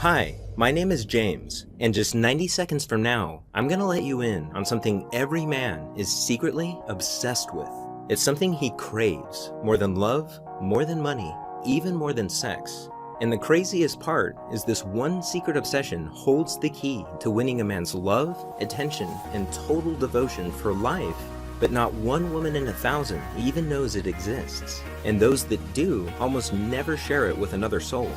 Hi, my name is James, and just 90 seconds from now, I'm gonna let you in on something every man is secretly obsessed with. It's something he craves, more than love, more than money, even more than sex. And the craziest part is this one secret obsession holds the key to winning a man's love, attention, and total devotion for life. But not one woman in 1,000 even knows it exists. And those that do almost never share it with another soul.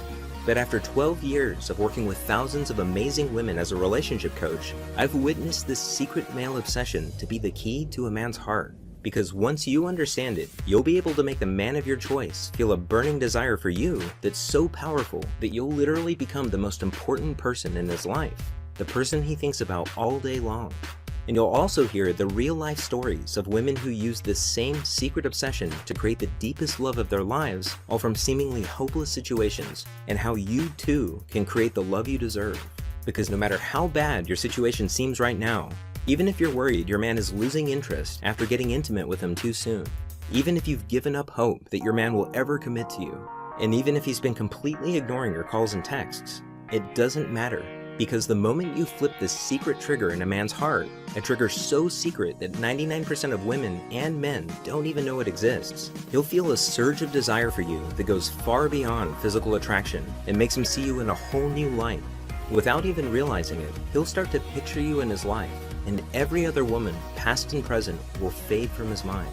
But after 12 years of working with thousands of amazing women as a relationship coach, I've witnessed this secret male obsession to be the key to a man's heart. Because once you understand it, you'll be able to make the man of your choice feel a burning desire for you that's so powerful that you'll literally become the most important person in his life, the person he thinks about all day long. And you'll also hear the real-life stories of women who use this same secret obsession to create the deepest love of their lives, all from seemingly hopeless situations, and how you too can create the love you deserve. Because no matter how bad your situation seems right now, even if you're worried your man is losing interest after getting intimate with him too soon, even if you've given up hope that your man will ever commit to you, and even if he's been completely ignoring your calls and texts, it doesn't matter. Because the moment you flip this secret trigger in a man's heart, a trigger so secret that 99% of women and men don't even know it exists, he'll feel a surge of desire for you that goes far beyond physical attraction and makes him see you in a whole new light. Without even realizing it, he'll start to picture you in his life, and every other woman, past and present, will fade from his mind.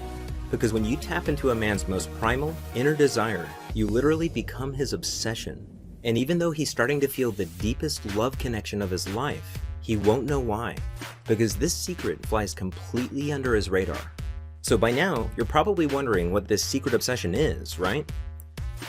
Because when you tap into a man's most primal, inner desire, you literally become his obsession. And even though he's starting to feel the deepest love connection of his life, he won't know why, because this secret flies completely under his radar. So by now, you're probably wondering what this secret obsession is, right?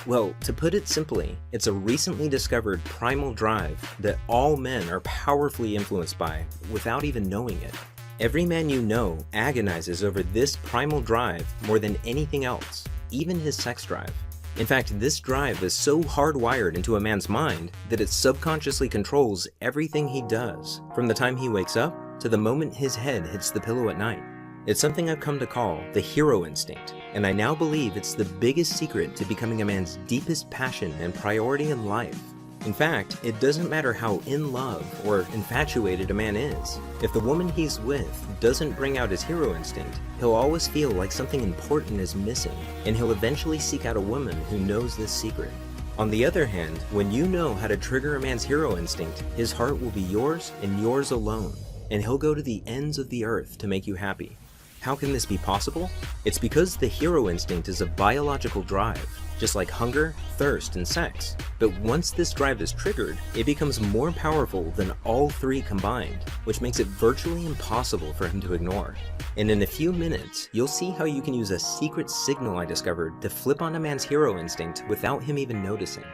Well, to put it simply, it's a recently discovered primal drive that all men are powerfully influenced by without even knowing it. Every man you know agonizes over this primal drive more than anything else, even his sex drive. In fact, this drive is so hardwired into a man's mind that it subconsciously controls everything he does, from the time he wakes up to the moment his head hits the pillow at night. It's something I've come to call the hero instinct, and I now believe it's the biggest secret to becoming a man's deepest passion and priority in life. In fact, it doesn't matter how in love or infatuated a man is. If the woman he's with doesn't bring out his hero instinct, he'll always feel like something important is missing, and he'll eventually seek out a woman who knows this secret. On the other hand, when you know how to trigger a man's hero instinct, his heart will be yours and yours alone, and he'll go to the ends of the earth to make you happy. How can this be possible? It's because the hero instinct is a biological drive, just like hunger, thirst, and sex. But once this drive is triggered, it becomes more powerful than all three combined, which makes it virtually impossible for him to ignore. And in a few minutes, you'll see how you can use a secret signal I discovered to flip on a man's hero instinct without him even noticing.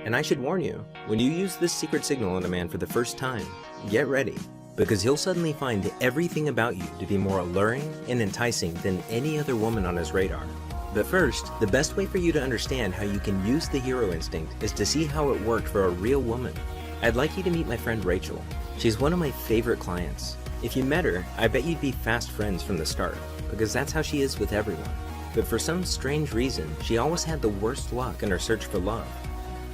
And I should warn you, when you use this secret signal on a man for the first time, get ready, because he'll suddenly find everything about you to be more alluring and enticing than any other woman on his radar. But first, the best way for you to understand how you can use the hero instinct is to see how it worked for a real woman. I'd like you to meet my friend Rachel. She's one of my favorite clients. If you met her, I bet you'd be fast friends from the start, because that's how she is with everyone. But for some strange reason, she always had the worst luck in her search for love.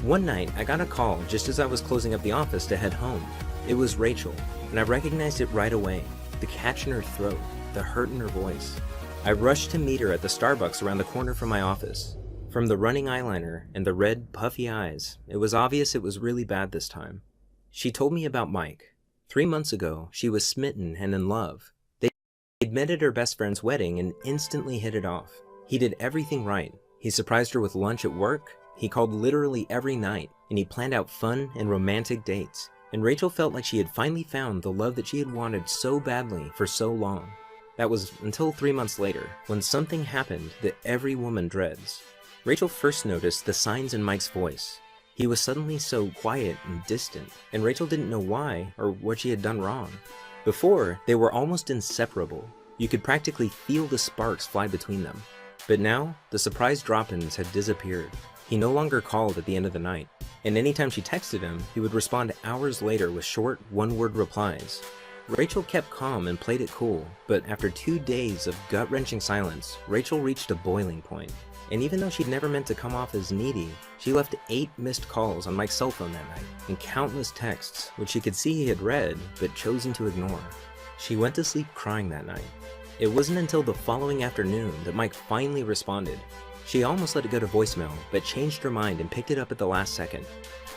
One night, I got a call just as I was closing up the office to head home. It was Rachel, and I recognized it right away. The catch in her throat, the hurt in her voice. I rushed to meet her at the Starbucks around the corner from my office. From the running eyeliner and the red, puffy eyes, it was obvious it was really bad this time. She told me about Mike. 3 months ago, she was smitten and in love. They'd met at her best friend's wedding and instantly hit it off. He did everything right. He surprised her with lunch at work, he called literally every night, and he planned out fun and romantic dates. And Rachel felt like she had finally found the love that she had wanted so badly for so long. That was until 3 months later, when something happened that every woman dreads. Rachel first noticed the signs in Mike's voice. He was suddenly so quiet and distant, and Rachel didn't know why or what she had done wrong. Before, they were almost inseparable. You could practically feel the sparks fly between them. But now, the surprise drop-ins had disappeared. He no longer called at the end of the night, and anytime she texted him, he would respond hours later with short, one-word replies. Rachel kept calm and played it cool, but after 2 days of gut-wrenching silence, Rachel reached a boiling point. And even though she'd never meant to come off as needy, she left 8 missed calls on Mike's cell phone that night, and countless texts, which she could see he had read, but chosen to ignore. She went to sleep crying that night. It wasn't until the following afternoon that Mike finally responded. She almost let it go to voicemail, but changed her mind and picked it up at the last second.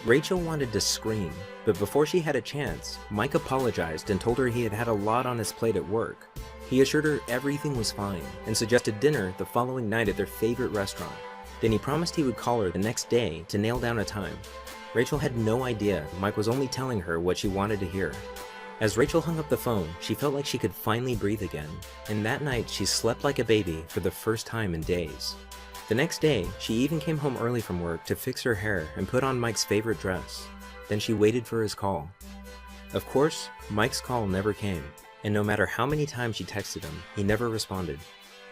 Rachel wanted to scream, but before she had a chance, Mike apologized and told her he had had a lot on his plate at work. He assured her everything was fine and suggested dinner the following night at their favorite restaurant. Then he promised he would call her the next day to nail down a time. Rachel had no idea Mike was only telling her what she wanted to hear. As Rachel hung up the phone, she felt like she could finally breathe again, and that night she slept like a baby for the first time in days. The next day, she even came home early from work to fix her hair and put on Mike's favorite dress. Then she waited for his call. Of course, Mike's call never came, and no matter how many times she texted him, he never responded.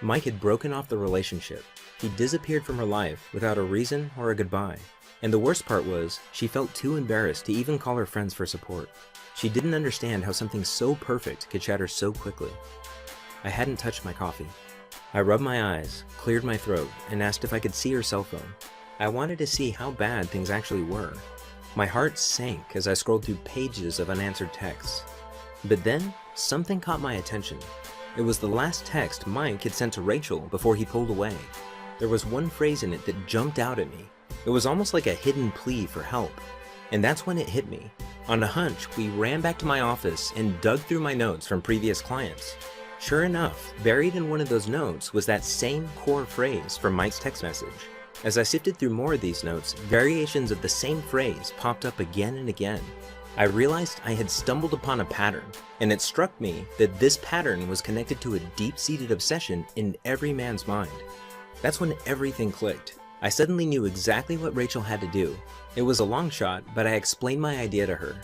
Mike had broken off the relationship. He disappeared from her life without a reason or a goodbye. And the worst part was, she felt too embarrassed to even call her friends for support. She didn't understand how something so perfect could shatter so quickly. I hadn't touched my coffee. I rubbed my eyes, cleared my throat, and asked if I could see her cell phone. I wanted to see how bad things actually were. My heart sank as I scrolled through pages of unanswered texts. But then, something caught my attention. It was the last text Mike had sent to Rachel before he pulled away. There was one phrase in it that jumped out at me. It was almost like a hidden plea for help. And that's when it hit me. On a hunch, we ran back to my office and dug through my notes from previous clients. Sure enough, buried in one of those notes was that same core phrase from Mike's text message. As I sifted through more of these notes, variations of the same phrase popped up again and again. I realized I had stumbled upon a pattern, and it struck me that this pattern was connected to a deep-seated obsession in every man's mind. That's when everything clicked. I suddenly knew exactly what Rachel had to do. It was a long shot, but I explained my idea to her.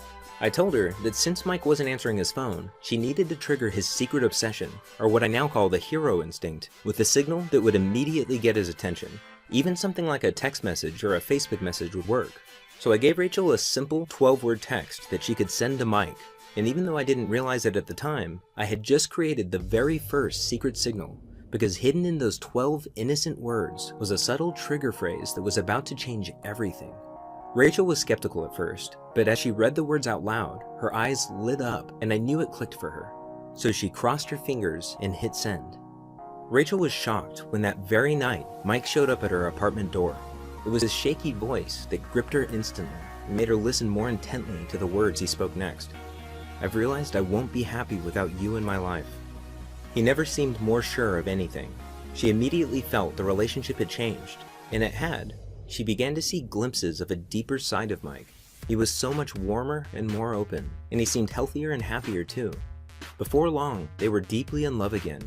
I told her that since Mike wasn't answering his phone, she needed to trigger his secret obsession, or what I now call the hero instinct, with a signal that would immediately get his attention. Even something like a text message or a Facebook message would work. So I gave Rachel a simple 12-word text that she could send to Mike, and even though I didn't realize it at the time, I had just created the very first secret signal, because hidden in those 12 innocent words was a subtle trigger phrase that was about to change everything. Rachel was skeptical at first, but as she read the words out loud, her eyes lit up and I knew it clicked for her. So she crossed her fingers and hit send. Rachel was shocked when that very night, Mike showed up at her apartment door. It was his shaky voice that gripped her instantly and made her listen more intently to the words he spoke next. I've realized I won't be happy without you in my life. He never seemed more sure of anything. She immediately felt the relationship had changed, and it had. She began to see glimpses of a deeper side of Mike. He was so much warmer and more open, and he seemed healthier and happier too. Before long, they were deeply in love again.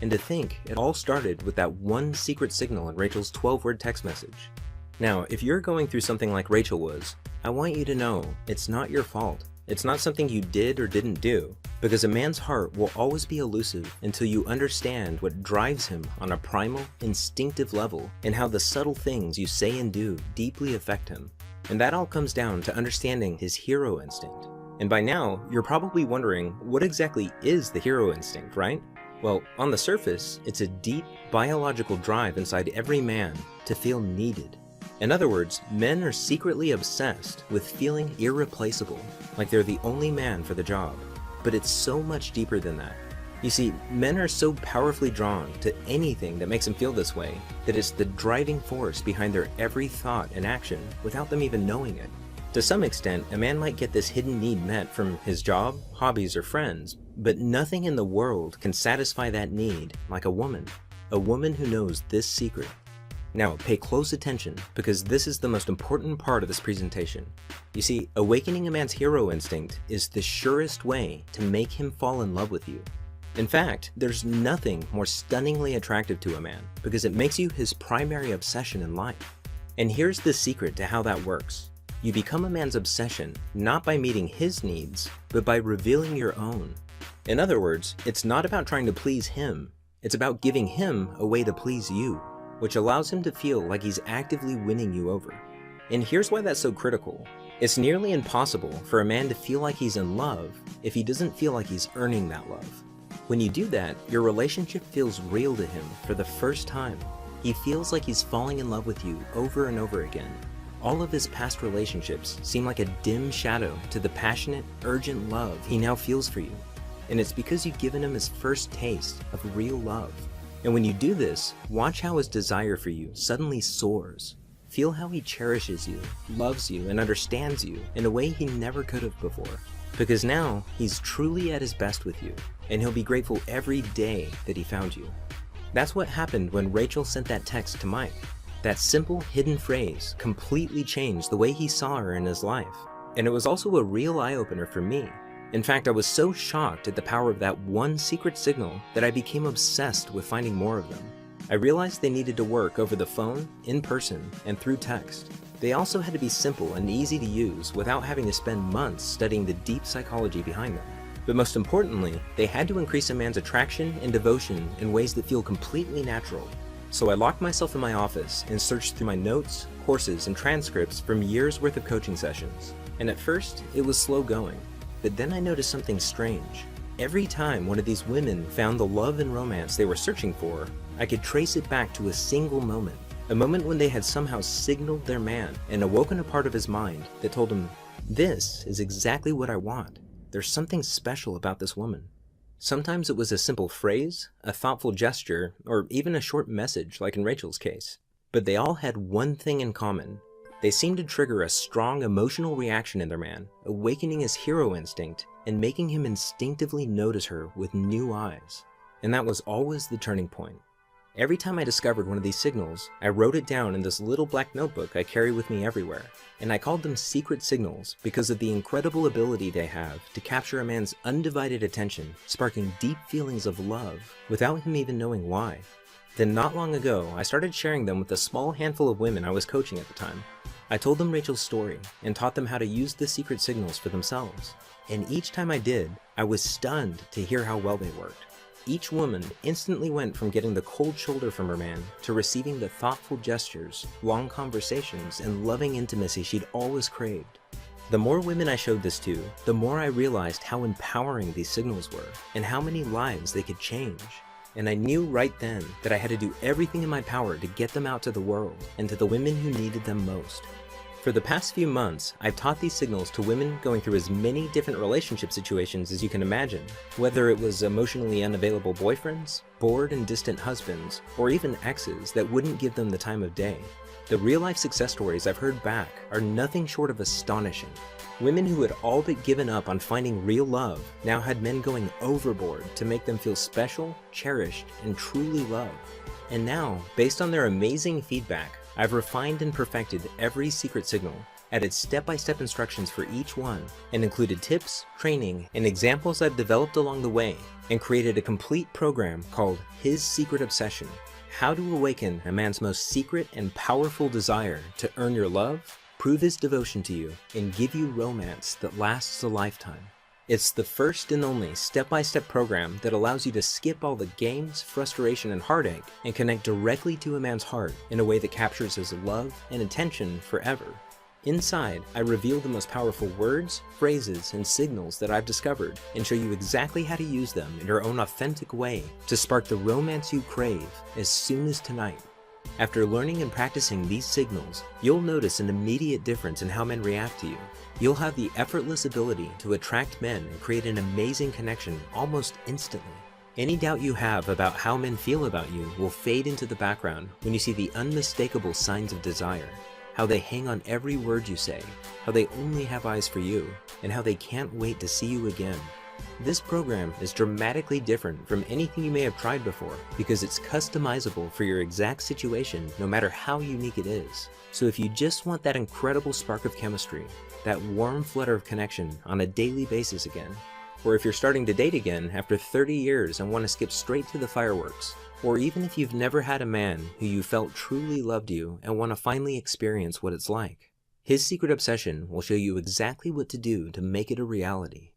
And to think, it all started with that one secret signal in Rachel's 12-word text message. Now, if you're going through something like Rachel was, I want you to know it's not your fault. It's not something you did or didn't do, because a man's heart will always be elusive until you understand what drives him on a primal, instinctive level and how the subtle things you say and do deeply affect him. And that all comes down to understanding his hero instinct. And by now, you're probably wondering, what exactly is the hero instinct, right? Well, on the surface, it's a deep, biological drive inside every man to feel needed. In other words, men are secretly obsessed with feeling irreplaceable, like they're the only man for the job. But it's so much deeper than that. You see, men are so powerfully drawn to anything that makes them feel this way that it's the driving force behind their every thought and action without them even knowing it. To some extent, a man might get this hidden need met from his job, hobbies, or friends, but nothing in the world can satisfy that need like a woman who knows this secret. Now, pay close attention, because this is the most important part of this presentation. You see, awakening a man's hero instinct is the surest way to make him fall in love with you. In fact, there's nothing more stunningly attractive to a man, because it makes you his primary obsession in life. And here's the secret to how that works. You become a man's obsession not by meeting his needs, but by revealing your own. In other words, it's not about trying to please him, it's about giving him a way to please you, which allows him to feel like he's actively winning you over. And here's why that's so critical. It's nearly impossible for a man to feel like he's in love if he doesn't feel like he's earning that love. When you do that, your relationship feels real to him for the first time. He feels like he's falling in love with you over and over again. All of his past relationships seem like a dim shadow to the passionate, urgent love he now feels for you. And it's because you've given him his first taste of real love. And when you do this, watch how his desire for you suddenly soars. Feel how he cherishes you, loves you, and understands you in a way he never could have before. Because now, he's truly at his best with you, and he'll be grateful every day that he found you. That's what happened when Rachel sent that text to Mike. That simple hidden phrase completely changed the way he saw her in his life. And it was also a real eye-opener for me. In fact, I was so shocked at the power of that one secret signal that I became obsessed with finding more of them. I realized they needed to work over the phone, in person, and through text. They also had to be simple and easy to use without having to spend months studying the deep psychology behind them. But most importantly, they had to increase a man's attraction and devotion in ways that feel completely natural. So I locked myself in my office and searched through my notes, courses, and transcripts from years' worth of coaching sessions. And at first, it was slow going. But then I noticed something strange. Every time one of these women found the love and romance they were searching for, I could trace it back to a single moment. A moment when they had somehow signaled their man and awoken a part of his mind that told him, "This is exactly what I want. There's something special about this woman." Sometimes it was a simple phrase, a thoughtful gesture, or even a short message like in Rachel's case. But they all had one thing in common. They seemed to trigger a strong emotional reaction in their man, awakening his hero instinct and making him instinctively notice her with new eyes. And that was always the turning point. Every time I discovered one of these signals, I wrote it down in this little black notebook I carry with me everywhere. And I called them secret signals because of the incredible ability they have to capture a man's undivided attention, sparking deep feelings of love without him even knowing why. Then not long ago, I started sharing them with a small handful of women I was coaching at the time. I told them Rachel's story and taught them how to use the secret signals for themselves. And each time I did, I was stunned to hear how well they worked. Each woman instantly went from getting the cold shoulder from her man to receiving the thoughtful gestures, long conversations, and loving intimacy she'd always craved. The more women I showed this to, the more I realized how empowering these signals were and how many lives they could change. And I knew right then that I had to do everything in my power to get them out to the world and to the women who needed them most. For the past few months, I've taught these signals to women going through as many different relationship situations as you can imagine, whether it was emotionally unavailable boyfriends, bored and distant husbands, or even exes that wouldn't give them the time of day. The real-life success stories I've heard back are nothing short of astonishing. Women who had all but given up on finding real love now had men going overboard to make them feel special, cherished, and truly loved. And now, based on their amazing feedback, I've refined and perfected every secret signal, added step-by-step instructions for each one, and included tips, training, and examples I've developed along the way, and created a complete program called His Secret Obsession: How to Awaken a Man's Most Secret and Powerful Desire to Earn Your Love, Prove His Devotion to You, and Give You Romance that Lasts a Lifetime. It's the first and only step-by-step program that allows you to skip all the games, frustration, and heartache and connect directly to a man's heart in a way that captures his love and attention forever. Inside, I reveal the most powerful words, phrases, and signals that I've discovered and show you exactly how to use them in your own authentic way to spark the romance you crave as soon as tonight. After learning and practicing these signals, you'll notice an immediate difference in how men react to you. You'll have the effortless ability to attract men and create an amazing connection almost instantly. Any doubt you have about how men feel about you will fade into the background when you see the unmistakable signs of desire. How they hang on every word you say, how they only have eyes for you, and how they can't wait to see you again. This program is dramatically different from anything you may have tried before because it's customizable for your exact situation no matter how unique it is. So if you just want that incredible spark of chemistry, that warm flutter of connection on a daily basis again, or if you're starting to date again after 30 years and want to skip straight to the fireworks, or even if you've never had a man who you felt truly loved you and want to finally experience what it's like, His Secret Obsession will show you exactly what to do to make it a reality.